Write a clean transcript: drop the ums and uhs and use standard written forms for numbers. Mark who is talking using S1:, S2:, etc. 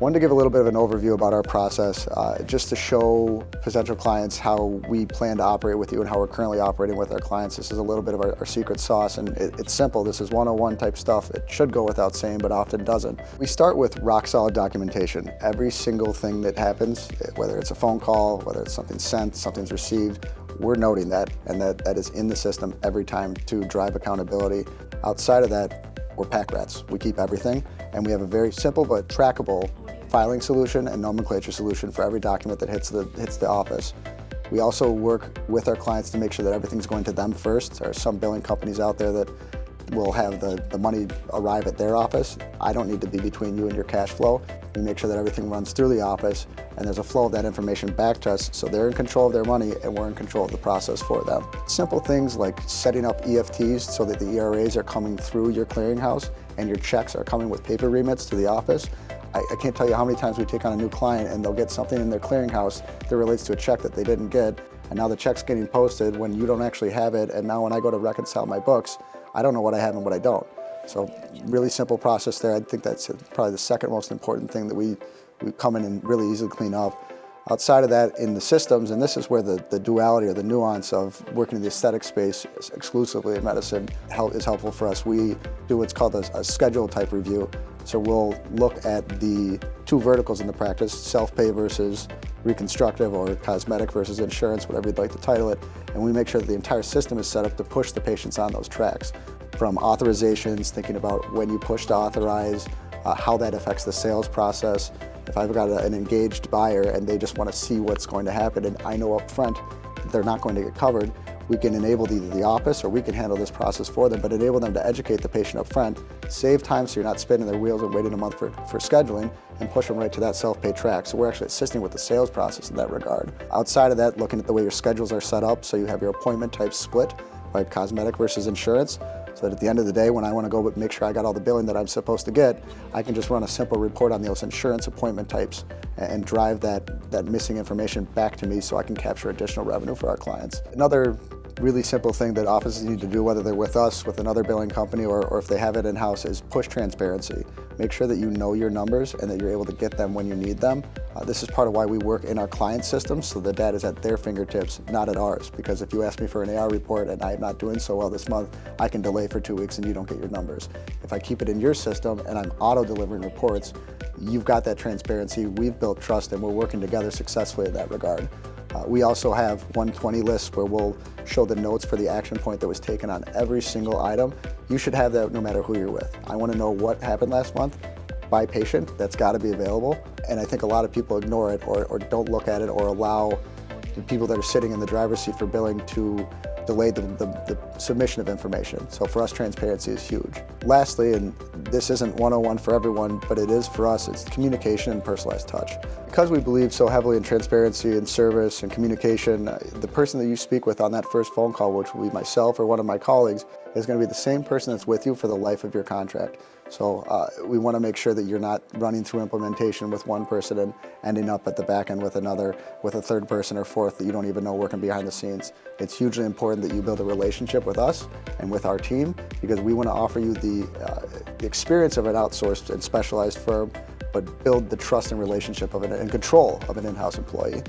S1: Wanted to give a little bit of an overview about our process, just to show potential clients how we plan to operate with you and how we're currently operating with our clients. This is a little bit of our secret sauce, and it's simple. This is 101 type stuff. It should go without saying, but often doesn't. We start with rock solid documentation. Every single thing that happens, whether it's a phone call, whether it's something sent, something's received, we're noting that, and that is in the system every time to drive accountability. Outside of that, we're pack rats. We keep everything, and we have a very simple but trackable filing solution and nomenclature solution for every document that hits the office. We also work with our clients to make sure that everything's going to them first. There are some billing companies out there that will have the money arrive at their office. I don't need to be between you and your cash flow. We make sure that everything runs through the office and there's a flow of that information back to us, so they're in control of their money and we're in control of the process for them. Simple things like setting up EFTs so that the ERAs are coming through your clearinghouse and your checks are coming with paper remits to the office. I can't tell you how many times we take on a new client and they'll get something in their clearinghouse that relates to a check that they didn't get, and now the check's getting posted when you don't actually have it, and now when I go to reconcile my books, I don't know what I have and what I don't. So really simple process there. I think that's probably the second most important thing that we come in and really easily clean up. Outside of that, in the systems, and this is where the duality or the nuance of working in the aesthetic space exclusively in medicine is helpful for us. We do what's called a schedule type review. So we'll look at the two verticals in the practice, self-pay versus reconstructive, or cosmetic versus insurance, whatever you'd like to title it, and we make sure that the entire system is set up to push the patients on those tracks. From authorizations, thinking about when you push to authorize, how that affects the sales process. If I've got an engaged buyer and they just want to see what's going to happen, and I know up front that they're not going to get covered, we can enable either the office or we can handle this process for them, but enable them to educate the patient up front, save time so you're not spinning their wheels and waiting a month for scheduling, and push them right to that self-pay track. So we're actually assisting with the sales process in that regard. Outside of that, looking at the way your schedules are set up, so you have your appointment type split by cosmetic versus insurance, so that at the end of the day, when I want to go but make sure I got all the billing that I'm supposed to get, I can just run a simple report on those insurance appointment types and drive that missing information back to me so I can capture additional revenue for our clients. Another really simple thing that offices need to do, whether they're with us, with another billing company, or if they have it in-house, is push transparency. Make sure that you know your numbers and that you're able to get them when you need them. This is part of why we work in our client systems, so the data is at their fingertips, not at ours. Because if you ask me for an AR report and I'm not doing so well this month, I can delay for 2 weeks and you don't get your numbers. If I keep it in your system and I'm auto-delivering reports, you've got that transparency, we've built trust, and we're working together successfully in that regard. We also have 120 lists where we'll show the notes for the action point that was taken on every single item. You should have that no matter who you're with. I want to know what happened last month by patient. That's got to be available. And I think a lot of people ignore it or don't look at it, or allow the people that are sitting in the driver's seat for billing to delay the submission of information. So for us, transparency is huge. Lastly, and this isn't 101 for everyone, but it is for us, it's communication and personalized touch. Because we believe so heavily in transparency and service and communication, the person that you speak with on that first phone call, which will be myself or one of my colleagues, is going to be the same person that's with you for the life of your contract. So we want to make sure that you're not running through implementation with one person and ending up at the back end with another, with a third person or fourth that you don't even know working behind the scenes. It's hugely important that you build a relationship with us and with our team, because we want to offer you the experience of an outsourced and specialized firm, but build the trust and relationship of it and control of an in-house employee.